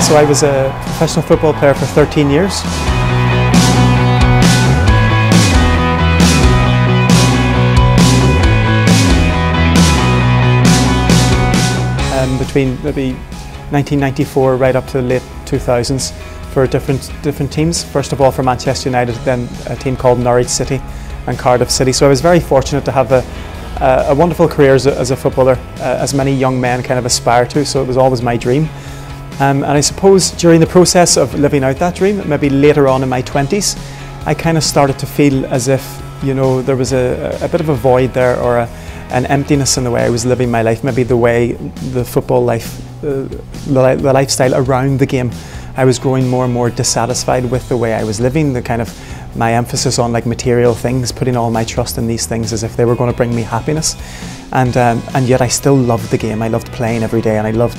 So I was a professional football player for 13 years. Between maybe 1994 right up to the late 2000s for different teams. First of all for Manchester United, then a team called Norwich City and Cardiff City. So I was very fortunate to have a wonderful career as a footballer, as many young men kind of aspire to, so it was always my dream. And I suppose during the process of living out that dream, maybe later on in my 20s, I kind of started to feel as if, you know, there was a bit of a void there, or an emptiness in the way I was living my life, maybe the way the football life, the lifestyle around the game. I was growing more and more dissatisfied with the way I was living, the kind of my emphasis on like material things, putting all my trust in these things as if they were going to bring me happiness. And yet I still loved the game. I loved playing every day and I loved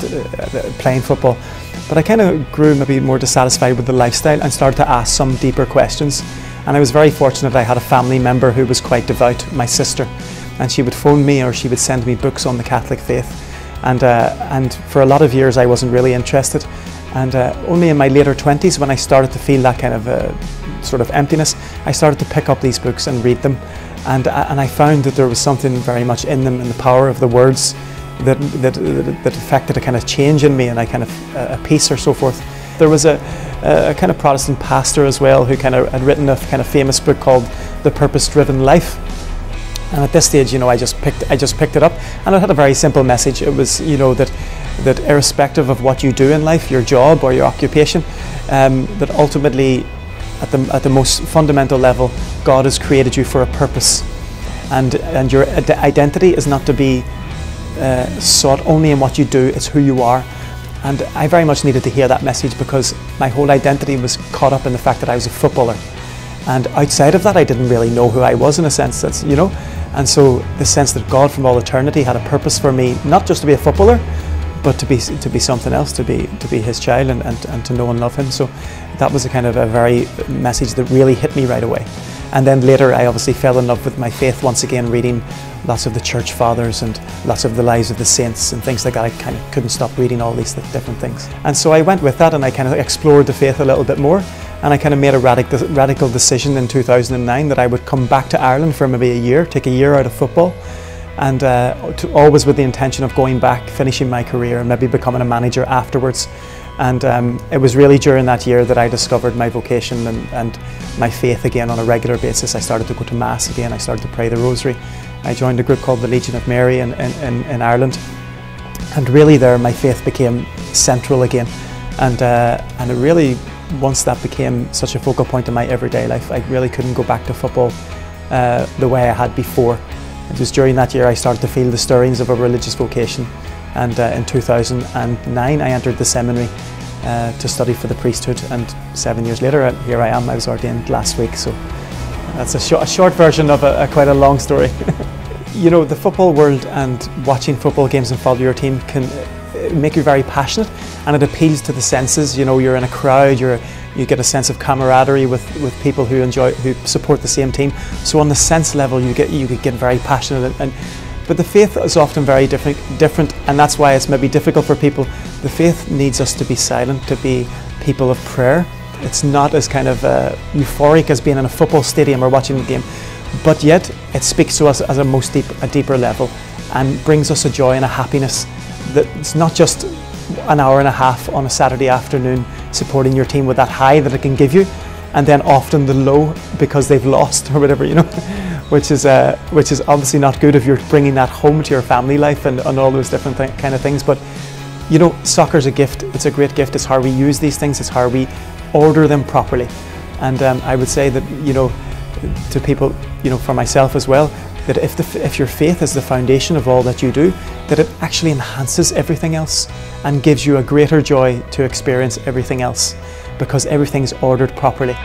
playing football. But I kind of grew maybe more dissatisfied with the lifestyle and started to ask some deeper questions. And I was very fortunate I had a family member who was quite devout, my sister. And she would phone me or she would send me books on the Catholic faith. And for a lot of years I wasn't really interested. And only in my later 20s, when I started to feel that kind of sort of emptiness, I started to pick up these books and read them. And I found that there was something very much in them, in the power of the words that affected a kind of change in me and a kind of a peace or so forth. There was a kind of Protestant pastor as well who kind of had written a kind of famous book called The Purpose-Driven Life. And at this stage, you know, I just picked it up, and it had a very simple message. It was, you know, that irrespective of what you do in life, your job or your occupation, that ultimately, at the most fundamental level, God has created you for a purpose, and your identity is not to be sought only in what you do. It's who you are. And I very much needed to hear that message, because my whole identity was caught up in the fact that I was a footballer. And outside of that, I didn't really know who I was, in a sense. That's, you know, and so the sense that God from all eternity had a purpose for me, not just to be a footballer, but to be something else, to be His child, and to know and love Him. So that was a kind of a very message that really hit me right away. And then later, I obviously fell in love with my faith once again, reading lots of the church fathers and lots of the lives of the saints and things like that. I kind of couldn't stop reading all these different things. And so I went with that, and I kind of explored the faith a little bit more. And I kind of made a radical decision in 2009 that I would come back to Ireland for maybe a year, take a year out of football, and always with the intention of going back, finishing my career, and maybe becoming a manager afterwards. And it was really during that year that I discovered my vocation and my faith again on a regular basis. I started to go to Mass again, I started to pray the Rosary. I joined a group called the Legion of Mary in Ireland. And really there my faith became central again. And it really, once that became such a focal point in my everyday life, I really couldn't go back to football the way I had before. It was during that year I started to feel the stirrings of a religious vocation. And in 2009 I entered the seminary to study for the priesthood, and 7 years later here I am. I was ordained last week, so that's a short version of quite a long story. You know, the football world and watching football games and follow your team can make you very passionate, and it appeals to the senses. You know, you're in a crowd, you get a sense of camaraderie with people who support the same team. So on the sense level, you could get very passionate. But the faith is often very different, and that's why it's maybe difficult for people. The faith needs us to be silent, to be people of prayer. It's not as kind of euphoric as being in a football stadium or watching the game, but yet it speaks to us as a deeper level, and brings us a joy and a happiness that it's not just an hour and a half on a Saturday afternoon supporting your team with that high that it can give you, and then often the low because they've lost or whatever, you know, which is obviously not good if you're bringing that home to your family life and all those different kind of things. But you know, soccer's a gift. It's a great gift. It's how we use these things. It's how we order them properly. And I would say that, you know, to people, you know, for myself as well, that if your faith is the foundation of all that you do, that it actually enhances everything else and gives you a greater joy to experience everything else, because everything's ordered properly.